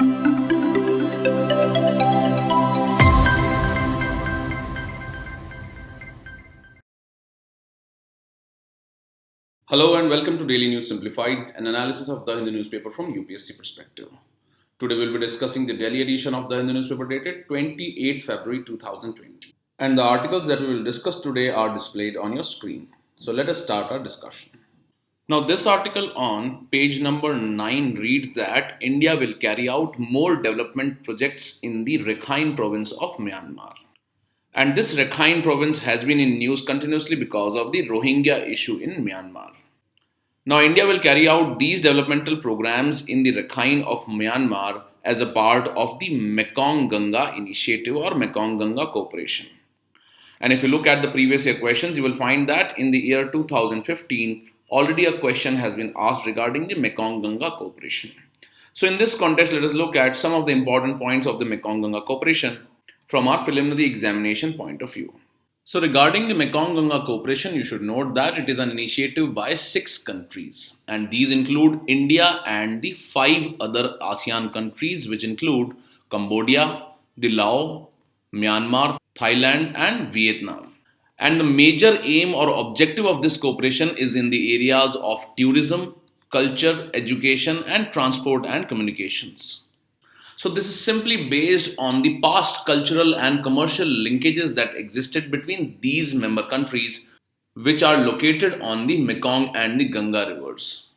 Hello and welcome to Daily News Simplified, an analysis of the Hindu newspaper from UPSC perspective. Today we'll be discussing the Delhi edition of the Hindu newspaper dated 28th February 2020. And the articles that we will discuss today are displayed on your screen. So let us start our discussion. Now this article on page number 9 reads that India will carry out more development projects in the Rakhine province of Myanmar. And this Rakhine province has been in news continuously because of the Rohingya issue in Myanmar. Now, India will carry out these developmental programs in the Rakhine of Myanmar as a part of the Mekong Ganga initiative or Mekong Ganga cooperation. And if you look at the previous year questions, you will find that in the year 2015, already a question has been asked regarding the Mekong Ganga cooperation. So, in this context, let us look at some of the important points of the Mekong Ganga cooperation from our preliminary examination point of view. So regarding the Mekong Ganga cooperation, you should note that it is an initiative by 6 countries, and these include India and the 5 other ASEAN countries, which include Cambodia, the Laos, Myanmar, Thailand and Vietnam. And the major aim or objective of this cooperation is in the areas of tourism, culture, education and transport and communications. So this is simply based on the past cultural and commercial linkages that existed between these member countries, which are located on the Mekong and the Ganga rivers.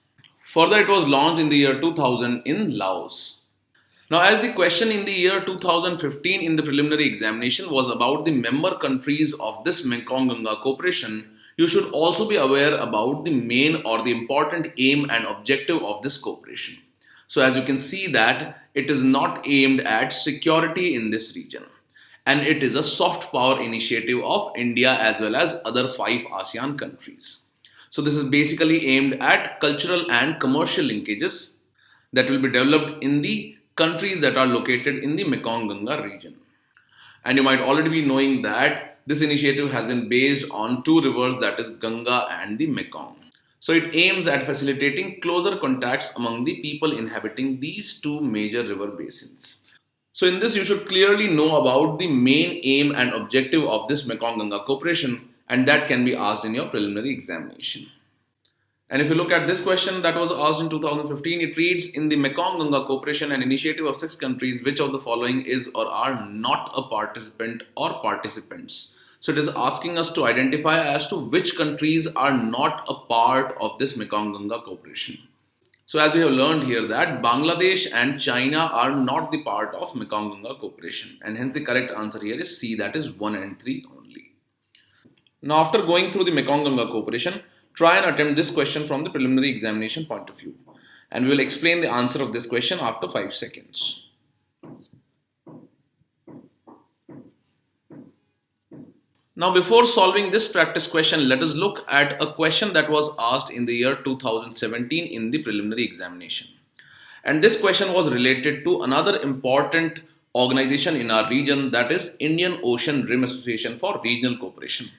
Further, it was launched in the year 2000 in Laos. Now, as the question in the year 2015 in the preliminary examination was about the member countries of this Mekong Ganga cooperation, you should also be aware about the main or the important aim and objective of this cooperation. So as you can see that it is not aimed at security in this region, and it is a soft power initiative of India as well as other 5 ASEAN countries. So this is basically aimed at cultural and commercial linkages that will be developed in the countries that are located in the Mekong Ganga region. And you might already be knowing that this initiative has been based on 2 rivers, that is Ganga and the Mekong. So it aims at facilitating closer contacts among the people inhabiting these 2 major river basins. So in this you should clearly know about the main aim and objective of this Mekong Ganga cooperation, and that can be asked in your preliminary examination. And if you look at this question that was asked in 2015, it reads, in the Mekong Ganga cooperation, an initiative of 6 countries, which of the following is or are not a participant or participants? So it is asking us to identify as to which countries are not a part of this Mekong Ganga cooperation. So as we have learned here that Bangladesh and China are not the part of Mekong Ganga cooperation, and hence the correct answer here is C, that is 1 and 3 only. Now after going through the Mekong Ganga cooperation, try and attempt this question from the preliminary examination point of view, and we will explain the answer of this question after 5 seconds. Now before solving this practice question, let us look at a question that was asked in the year 2017 in the preliminary examination. And this question was related to another important organization in our region, that is Indian Ocean Rim Association for Regional Cooperation.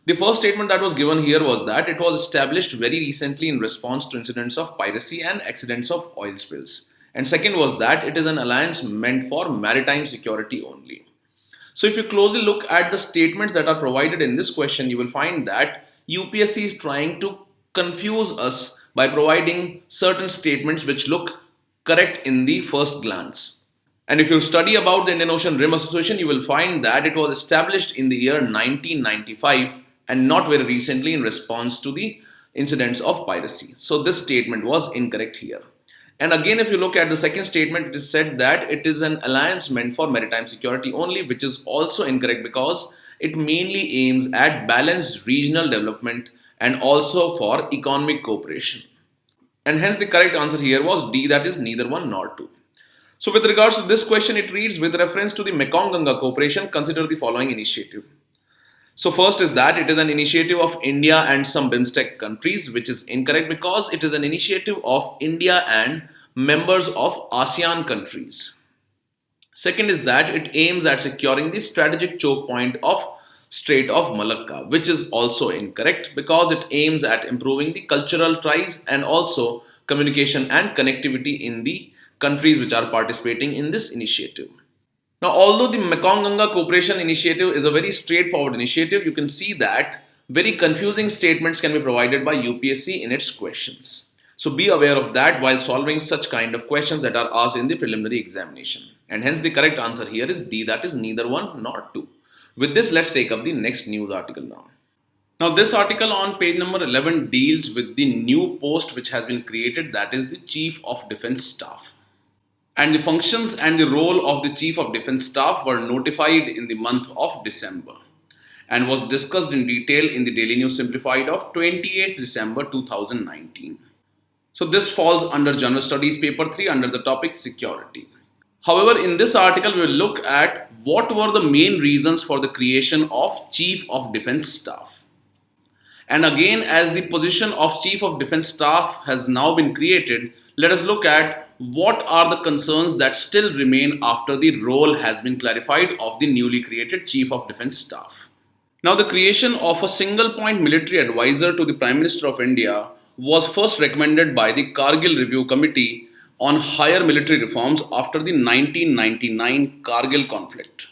The first statement that was given here was that it was established very recently in response to incidents of piracy and accidents of oil spills. And second was that it is an alliance meant for maritime security only. So if you closely look at the statements that are provided in this question, you will find that UPSC is trying to confuse us by providing certain statements which look correct in the first glance. And if you study about the Indian Ocean Rim Association, you will find that it was established in the year 1995 and not very recently in response to the incidents of piracy. So this statement was incorrect here. And again, if you look at the second statement, it is said that it is an alliance meant for maritime security only, which is also incorrect because it mainly aims at balanced regional development and also for economic cooperation. And hence the correct answer here was D, that is neither 1 nor 2. So with regards to this question, it reads, with reference to the Mekong Ganga cooperation, consider the following initiative. So first is that it is an initiative of India and some BIMSTEC countries, which is incorrect because it is an initiative of India and members of ASEAN countries. Second is that it aims at securing the strategic choke point of Strait of Malacca, which is also incorrect because it aims at improving the cultural ties and also communication and connectivity in the countries which are participating in this initiative. Now, although the Mekong Ganga Cooperation Initiative is a very straightforward initiative, you can see that very confusing statements can be provided by UPSC in its questions. So be aware of that while solving such kind of questions that are asked in the preliminary examination. And hence the correct answer here is D, that is neither 1 nor 2. With this, let's take up the next news article now. Now, this article on page number 11 deals with the new post which has been created, that is the Chief of Defence Staff. And the functions and the role of the Chief of Defence Staff were notified in the month of December and was discussed in detail in the Daily News Simplified of 28th December 2019. So this falls under General Studies paper 3 under the topic security. However, in this article we will look at what were the main reasons for the creation of Chief of Defence Staff. And again, as the position of Chief of Defence Staff has now been created, let us look at what are the concerns that still remain after the role has been clarified of the newly created Chief of Defence Staff. Now, the creation of a single point military advisor to the Prime Minister of India was first recommended by the Kargil Review Committee on Higher Military Reforms after the 1999 Kargil conflict.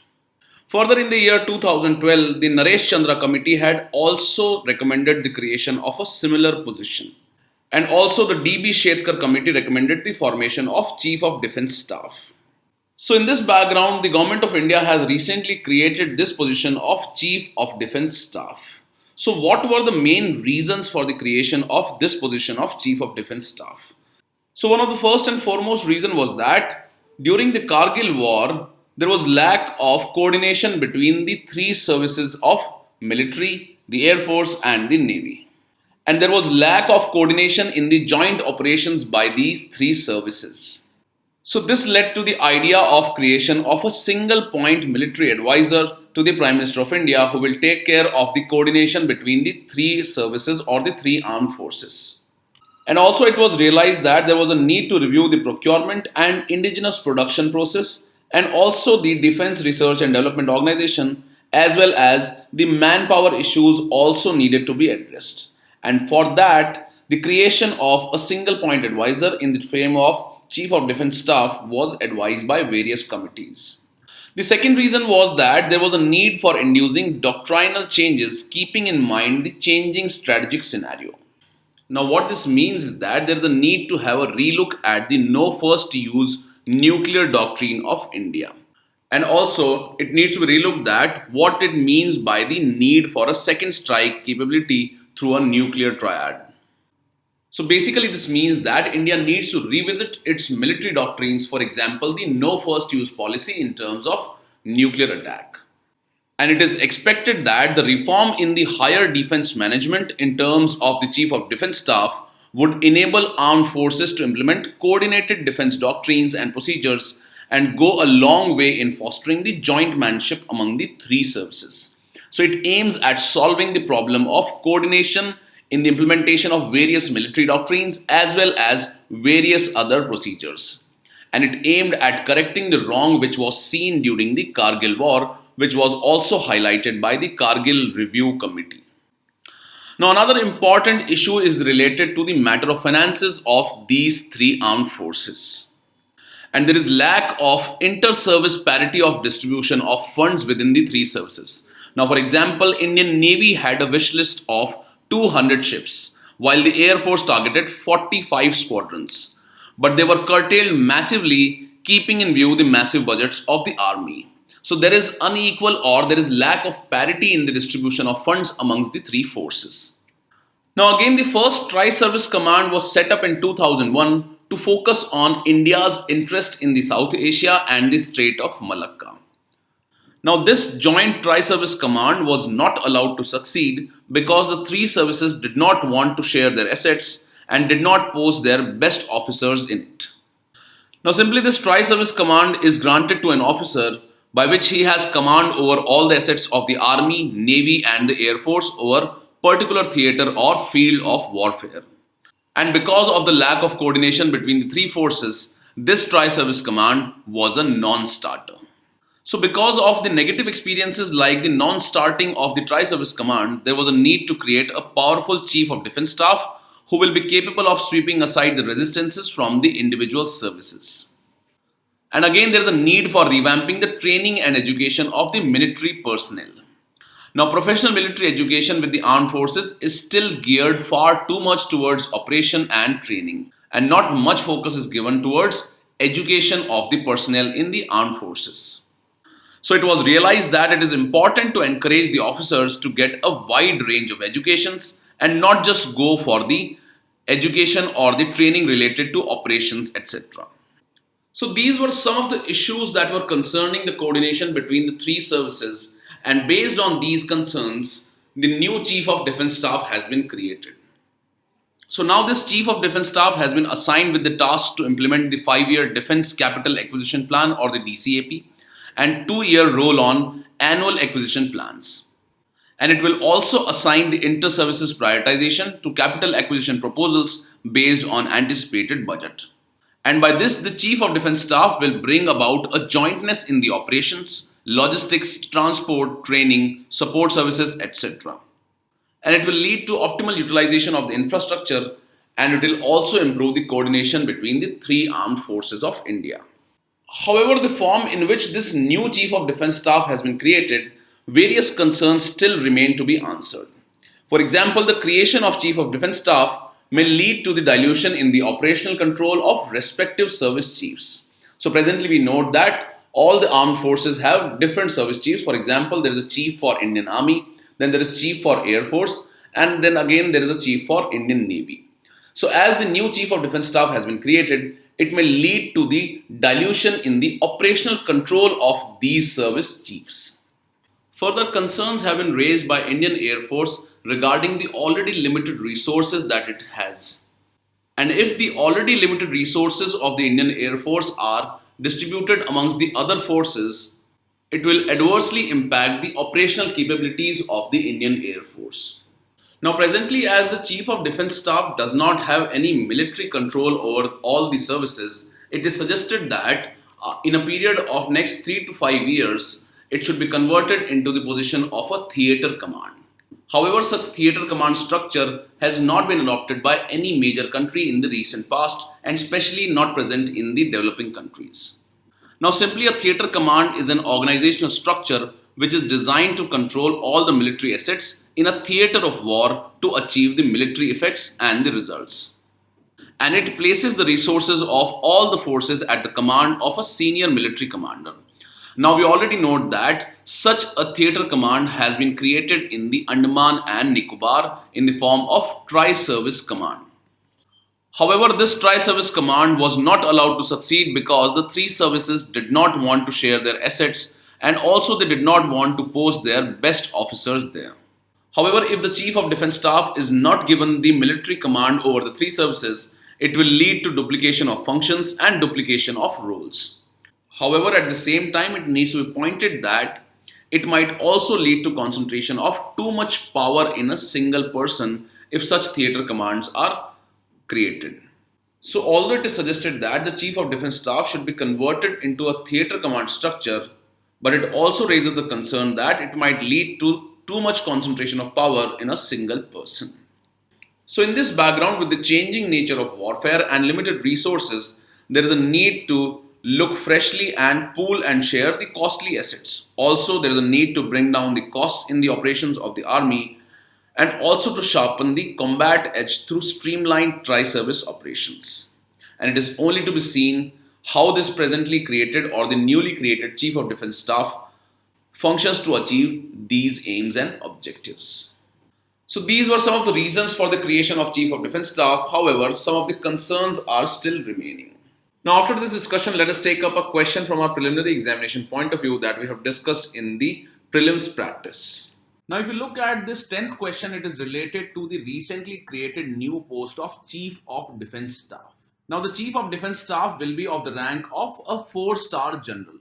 Further, in the year 2012, the Naresh Chandra Committee had also recommended the creation of a similar position. And also the D.B. Shetkar Committee recommended the formation of Chief of Defence Staff. So in this background, the Government of India has recently created this position of Chief of Defence Staff. So what were the main reasons for the creation of this position of Chief of Defence Staff? So one of the first and foremost reason was that during the Kargil war, there was lack of coordination between the three services of military, the Air Force and the Navy. And there was lack of coordination in the joint operations by these three services. So this led to the idea of creation of a single point military advisor to the Prime Minister of India who will take care of the coordination between the three services or the three armed forces. And also it was realized that there was a need to review the procurement and indigenous production process and also the Defence Research and Development Organization as well as the manpower issues also needed to be addressed. And for that, the creation of a single point advisor in the frame of Chief of Defence Staff was advised by various committees. The second reason was that there was a need for inducing doctrinal changes keeping in mind the changing strategic scenario. Now what this means is that there is a need to have a relook at the no first use nuclear doctrine of India. And also it needs to be relooked at what it means by the need for a second strike capability through a nuclear triad. So basically this means that India needs to revisit its military doctrines, for example, the no first use policy in terms of nuclear attack. And it is expected that the reform in the higher defense management in terms of the Chief of Defence Staff would enable armed forces to implement coordinated defense doctrines and procedures and go a long way in fostering the joint manship among the three services. So it aims at solving the problem of coordination in the implementation of various military doctrines as well as various other procedures. And it aimed at correcting the wrong which was seen during the Kargil war, which was also highlighted by the Kargil Review Committee. Now another important issue is related to the matter of finances of these three armed forces. And there is lack of inter-service parity of distribution of funds within the three services. Now for example, Indian Navy had a wish list of 200 ships, while the Air Force targeted 45 squadrons. But they were curtailed massively, keeping in view the massive budgets of the army. So there is unequal or there is lack of parity in the distribution of funds amongst the three forces. Now again, the first Tri-Service Command was set up in 2001 to focus on India's interest in the South Asia and the Strait of Malacca. Now this joint Tri-Service Command was not allowed to succeed because the three services did not want to share their assets and did not post their best officers in it. Now simply this Tri-Service Command is granted to an officer by which he has command over all the assets of the Army, Navy and the Air Force over particular theatre or field of warfare. And because of the lack of coordination between the three forces, this Tri-Service Command was a non-starter. So because of the negative experiences like the non-starting of the Tri-Service Command, there was a need to create a powerful Chief of Defence Staff who will be capable of sweeping aside the resistances from the individual services. And again, there is a need for revamping the training and education of the military personnel. Now, professional military education with the armed forces is still geared far too much towards operation and training, and not much focus is given towards education of the personnel in the armed forces. So, it was realized that it is important to encourage the officers to get a wide range of educations and not just go for the education or the training related to operations, etc. So these were some of the issues that were concerning the coordination between the three services, and based on these concerns, the new Chief of Defence Staff has been created. So now this Chief of Defence Staff has been assigned with the task to implement the 5-year Defence Capital Acquisition Plan or the DCAP and 2-year roll-on annual acquisition plans. And it will also assign the inter-services prioritization to capital acquisition proposals based on anticipated budget. And by this, the Chief of Defence Staff will bring about a jointness in the operations, logistics, transport, training, support services, etc. And it will lead to optimal utilization of the infrastructure, and it will also improve the coordination between the three armed forces of India. However, the form in which this new Chief of Defence Staff has been created, various concerns still remain to be answered. For example, the creation of Chief of Defence Staff may lead to the dilution in the operational control of respective service chiefs. So presently we note that all the armed forces have different service chiefs. For example, there is a chief for Indian Army, then there is chief for Air Force, and then again there is a chief for Indian Navy. So as the new Chief of Defence Staff has been created, it may lead to the dilution in the operational control of these service chiefs. Further concerns have been raised by Indian Air Force regarding the already limited resources that it has. And if the already limited resources of the Indian Air Force are distributed amongst the other forces, it will adversely impact the operational capabilities of the Indian Air Force. Now presently, as the Chief of Defence Staff does not have any military control over all the services, it is suggested that in a period of next 3 to 5 years, it should be converted into the position of a theatre command. However, such theatre command structure has not been adopted by any major country in the recent past, and especially not present in the developing countries. Now, simply a theatre command is an organizational structure which is designed to control all the military assets in a theatre of war to achieve the military effects and the results. And it places the resources of all the forces at the command of a senior military commander. Now we already note that such a theatre command has been created in the Andaman and Nicobar in the form of Tri-Service Command. However, this Tri-Service Command was not allowed to succeed because the three services did not want to share their assets, and also they did not want to post their best officers there. However, if the Chief of Defence Staff is not given the military command over the three services, it will lead to duplication of functions and duplication of roles. However, at the same time, it needs to be pointed that it might also lead to concentration of too much power in a single person if such theatre commands are created. So, although it is suggested that the Chief of Defence Staff should be converted into a theatre command structure, but it also raises the concern that it might lead to too much concentration of power in a single person. So, in this background, with the changing nature of warfare and limited resources, there is a need to look freshly and pool and share the costly assets. Also, there is a need to bring down the costs in the operations of the army, and also to sharpen the combat edge through streamlined tri-service operations. And it is only to be seen how this presently created or the newly created Chief of Defence Staff functions to achieve these aims and objectives. So these were some of the reasons for the creation of Chief of Defence Staff. However, some of the concerns are still remaining. Now, after this discussion, let us take up a question from our preliminary examination point of view that we have discussed in the prelims practice. Now, if you look at this 10th question, it is related to the recently created new post of Chief of Defence Staff. Now, the Chief of Defence Staff will be of the rank of a 4-star general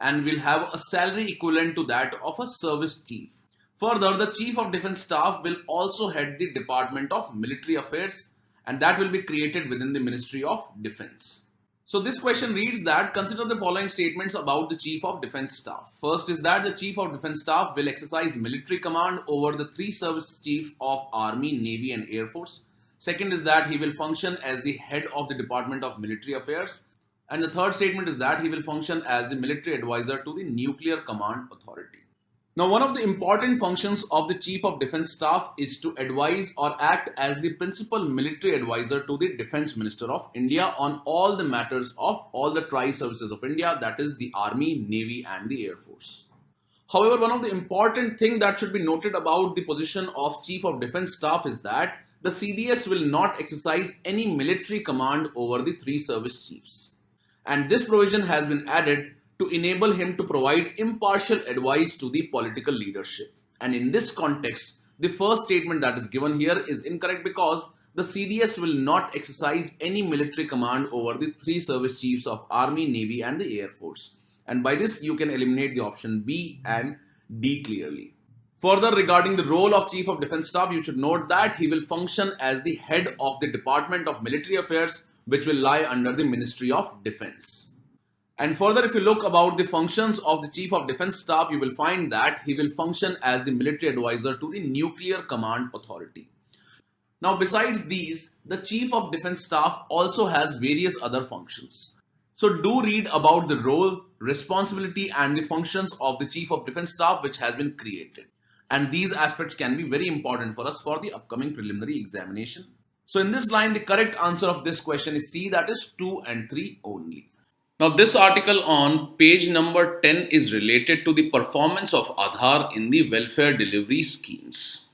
and will have a salary equivalent to that of a service chief. Further, the Chief of Defence Staff will also head the Department of Military Affairs, and that will be created within the Ministry of Defence. So this question reads that consider the following statements about the Chief of Defence Staff. First is that the Chief of Defence Staff will exercise military command over the three service chiefs of Army, Navy and Air Force. Second is that he will function as the head of the Department of Military Affairs. And the third statement is that he will function as the military advisor to the Nuclear Command Authority. Now, one of the important functions of the Chief of Defence Staff is to advise or act as the principal military advisor to the Defence Minister of India on all the matters of all the tri-services of India, that is the Army, Navy and the Air Force. However, one of the important things that should be noted about the position of Chief of Defence Staff is that the CDS will not exercise any military command over the three service chiefs. And this provision has been added to enable him to provide impartial advice to the political leadership. And in this context, the first statement that is given here is incorrect because the CDS will not exercise any military command over the three service chiefs of Army, Navy and the Air Force. And by this, you can eliminate the option B and D clearly. Further, regarding the role of Chief of Defence Staff, you should note that he will function as the head of the Department of Military Affairs, which will lie under the Ministry of Defence. And further, if you look about the functions of the Chief of Defence Staff, you will find that he will function as the military advisor to the Nuclear Command Authority. Now, besides these, the Chief of Defence Staff also has various other functions. So do read about the role, responsibility and the functions of the Chief of Defence Staff which has been created. And these aspects can be very important for us for the upcoming preliminary examination. So in this line, the correct answer of this question is C, that is 2 and 3 only. Now this article on page number 10 is related to the performance of Aadhar in the welfare delivery schemes.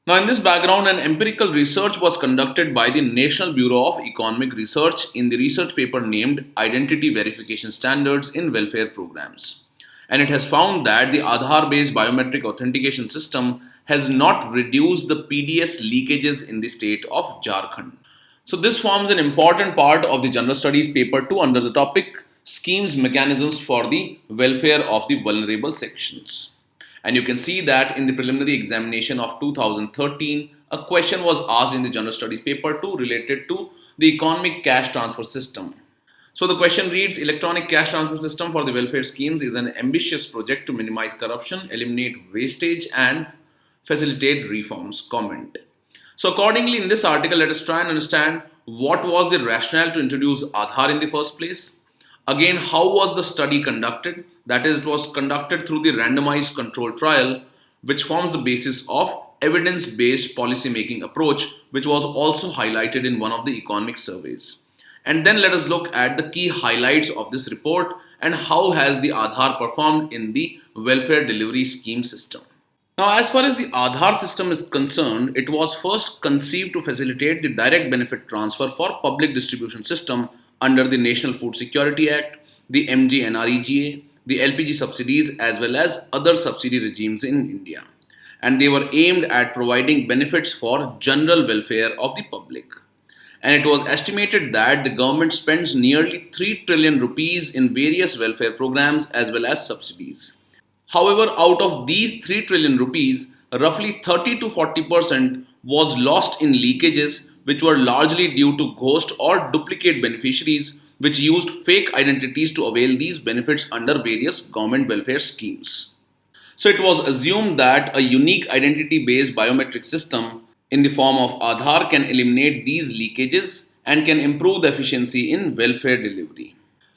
Now in this background, an empirical research was conducted by the National Bureau of Economic Research in the research paper named Identity Verification Standards in Welfare Programs. And it has found that the Aadhar based biometric authentication system has not reduced the PDS leakages in the state of Jharkhand. So this forms an important part of the General Studies paper 2 under the topic Schemes Mechanisms for the Welfare of the Vulnerable Sections. And you can see that in the preliminary examination of 2013, a question was asked in the General Studies paper 2 related to the economic cash transfer system. So the question reads, electronic cash transfer system for the welfare schemes is an ambitious project to minimize corruption, eliminate wastage and facilitate reforms. Comment. So accordingly, in this article, let us try and understand what was the rationale to introduce Aadhar in the first place. Again, how was the study conducted? That is, it was conducted through the randomized control trial, which forms the basis of evidence-based policy-making approach, which was also highlighted in one of the economic surveys. And then let us look at the key highlights of this report and how has the Aadhar performed in the welfare delivery scheme system. Now, as far as the Aadhar system is concerned, it was first conceived to facilitate the direct benefit transfer for public distribution system under the National Food Security Act, the MGNREGA, the LPG subsidies as well as other subsidy regimes in India. And they were aimed at providing benefits for general welfare of the public. And it was estimated that the government spends nearly 3 trillion rupees in various welfare programs as well as subsidies. However, out of these 3 trillion rupees, roughly 30 to 40% was lost in leakages, which were largely due to ghost or duplicate beneficiaries which used fake identities to avail these benefits under various government welfare schemes. So it was assumed that a unique identity-based biometric system in the form of Aadhar can eliminate these leakages and can improve the efficiency in welfare delivery.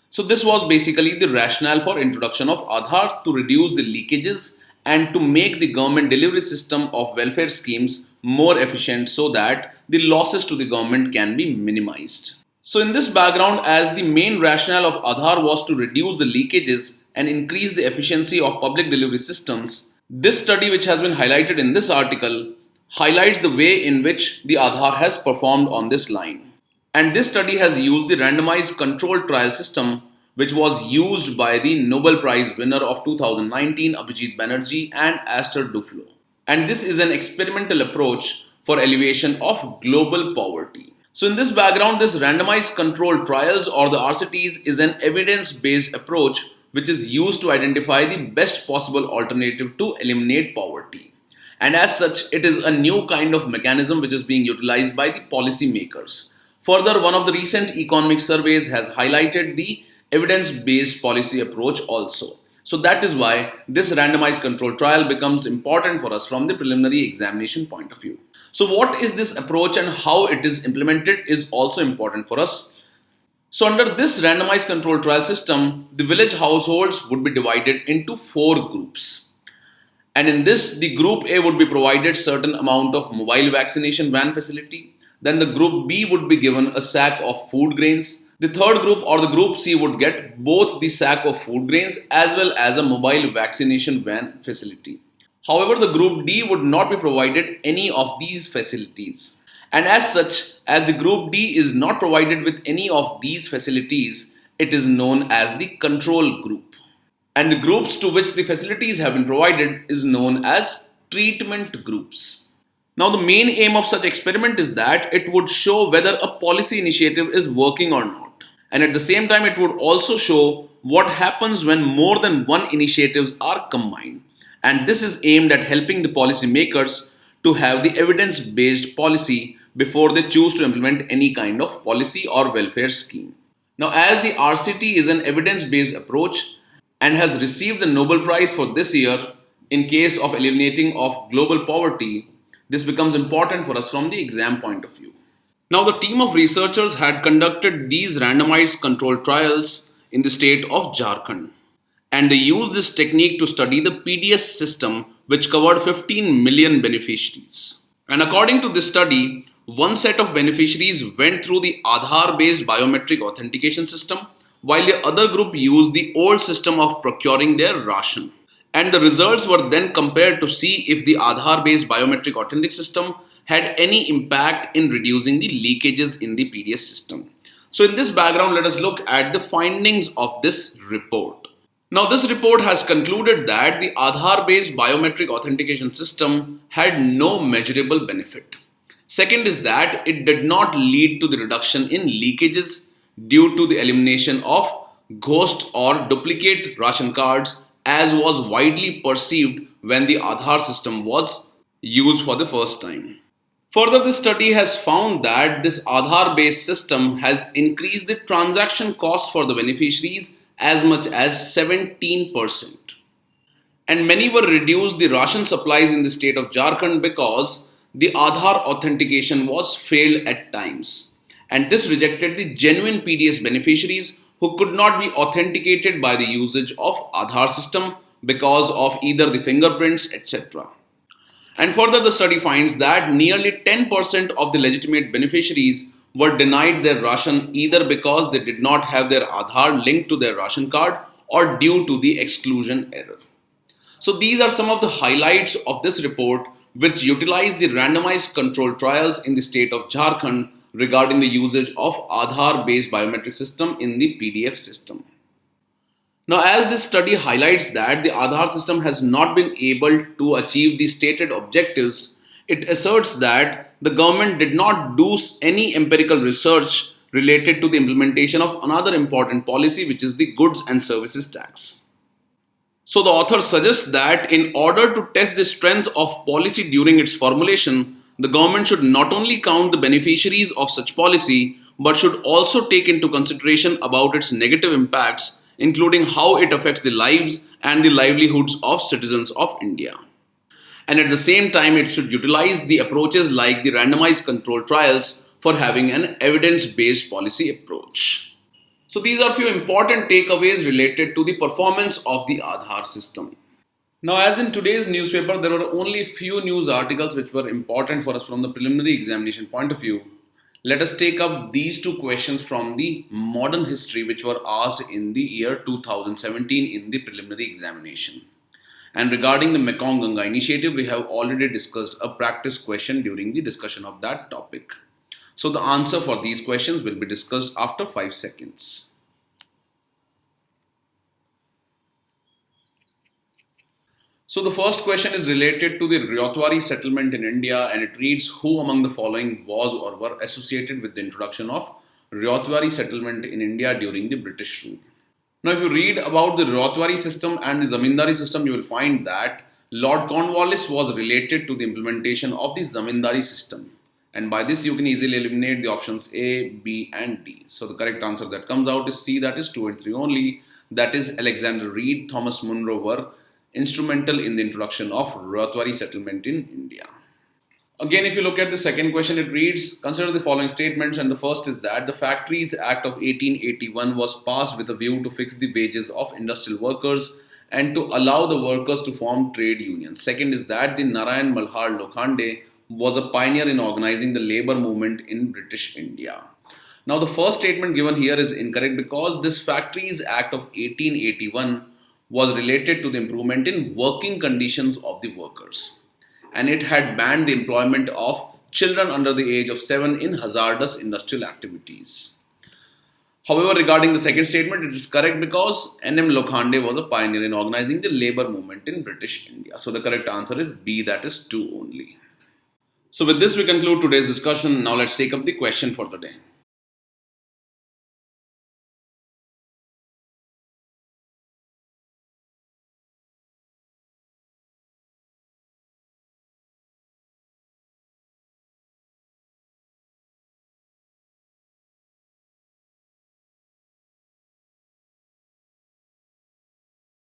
So this was basically the rationale for introduction of Aadhar, to reduce the leakages and to make the government delivery system of welfare schemes more efficient so that the losses to the government can be minimized. So in this background, as the main rationale of Aadhar was to reduce the leakages and increase the efficiency of public delivery systems, this study which has been highlighted in this article highlights the way in which the Aadhar has performed on this line. And this study has used the randomized control trial system which was used by the Nobel Prize winner of 2019 Abhijit Banerjee and Esther Duflo. And this is an experimental approach for alleviation of global poverty. So in this background, this randomized control trials or the RCTs is an evidence-based approach which is used to identify the best possible alternative to eliminate poverty. And as such, it is a new kind of mechanism which is being utilized by the policy makers. Further, one of the recent economic surveys has highlighted the evidence-based policy approach also. So that is why this randomized control trial becomes important for us from the preliminary examination point of view. So what is this approach and how it is implemented is also important for us. So under this randomized control trial system, the village households would be divided into 4 groups. And in this, the group A would be provided certain amount of mobile vaccination van facility. Then the group B would be given a sack of food grains. The third group or the group C would get both the sack of food grains as well as a mobile vaccination van facility. However, the group D would not be provided any of these facilities. And as such, as the group D is not provided with any of these facilities, it is known as the control group. And the groups to which the facilities have been provided is known as treatment groups. Now, the main aim of such experiment is that it would show whether a policy initiative is working or not. And at the same time, it would also show what happens when more than one initiatives are combined. And this is aimed at helping the policymakers to have the evidence-based policy before they choose to implement any kind of policy or welfare scheme. Now, as the RCT is an evidence-based approach and has received the Nobel Prize for this year in case of eliminating of global poverty, this becomes important for us from the exam point of view. Now, the team of researchers had conducted these randomized control trials in the state of Jharkhand. And they used this technique to study the PDS system, which covered 15 million beneficiaries. And according to this study, one set of beneficiaries went through the Aadhar based biometric authentication system, while the other group used the old system of procuring their ration. And the results were then compared to see if the Aadhar based biometric authentic system had any impact in reducing the leakages in the PDS system. So in this background, let us look at the findings of this report. Now, this report has concluded that the Aadhar-based biometric authentication system had no measurable benefit. Second is that it did not lead to the reduction in leakages due to the elimination of ghost or duplicate ration cards as was widely perceived when the Aadhar system was used for the first time. Further, this study has found that this Aadhar-based system has increased the transaction cost for the beneficiaries as much as 17%. And many were reduced the ration supplies in the state of Jharkhand because the Aadhar authentication was failed at times. And this rejected the genuine PDS beneficiaries who could not be authenticated by the usage of Aadhar system because of either the fingerprints, etc. And further, the study finds that nearly 10% of the legitimate beneficiaries were denied their ration either because they did not have their Aadhar linked to their ration card or due to the exclusion error. So these are some of the highlights of this report which utilize the randomized control trials in the state of Jharkhand regarding the usage of Aadhar based biometric system in the PDF system. Now, as this study highlights that the Aadhar system has not been able to achieve the stated objectives, it asserts that the government did not do any empirical research related to the implementation of another important policy, which is the goods and services tax. So the author suggests that in order to test the strength of policy during its formulation, the government should not only count the beneficiaries of such policy, but should also take into consideration about its negative impacts, including how it affects the lives and the livelihoods of citizens of India. And at the same time, it should utilize the approaches like the randomized control trials for having an evidence-based policy approach. So these are few important takeaways related to the performance of the Aadhar system. Now, as in today's newspaper, there were only few news articles which were important for us from the preliminary examination point of view. Let us take up these two questions from the modern history which were asked in the year 2017 in the preliminary examination. And regarding the Mekong Ganga initiative, we have already discussed a practice question during the discussion of that topic. So the answer for these questions will be discussed after 5 seconds. So the first question is related to the Ryotwari settlement in India, and it reads, who among the following was or were associated with the introduction of Ryotwari settlement in India during the British rule? Now, if you read about the Ryotwari system and the Zamindari system, you will find that Lord Cornwallis was related to the implementation of the Zamindari system. And by this, you can easily eliminate the options A, B and D. So the correct answer that comes out is C, that is 2 and 3 only. That is Alexander Reed, Thomas Munro were instrumental in the introduction of Ryotwari settlement in India. Again, if you look at the second question, it reads, consider the following statements, and the first is that the Factories Act of 1881 was passed with a view to fix the wages of industrial workers and to allow the workers to form trade unions. Second is that the Narayan Malhar Lokhande was a pioneer in organizing the labor movement in British India. Now, the first statement given here is incorrect because this Factories Act of 1881 was related to the improvement in working conditions of the workers, and it had banned the employment of children under the age of 7 in hazardous industrial activities. However, regarding the second statement, it is correct because N.M. Lokhande was a pioneer in organizing the labor movement in British India. So the correct answer is B, that is 2 only. So with this, we conclude today's discussion. Now let's take up the question for the day.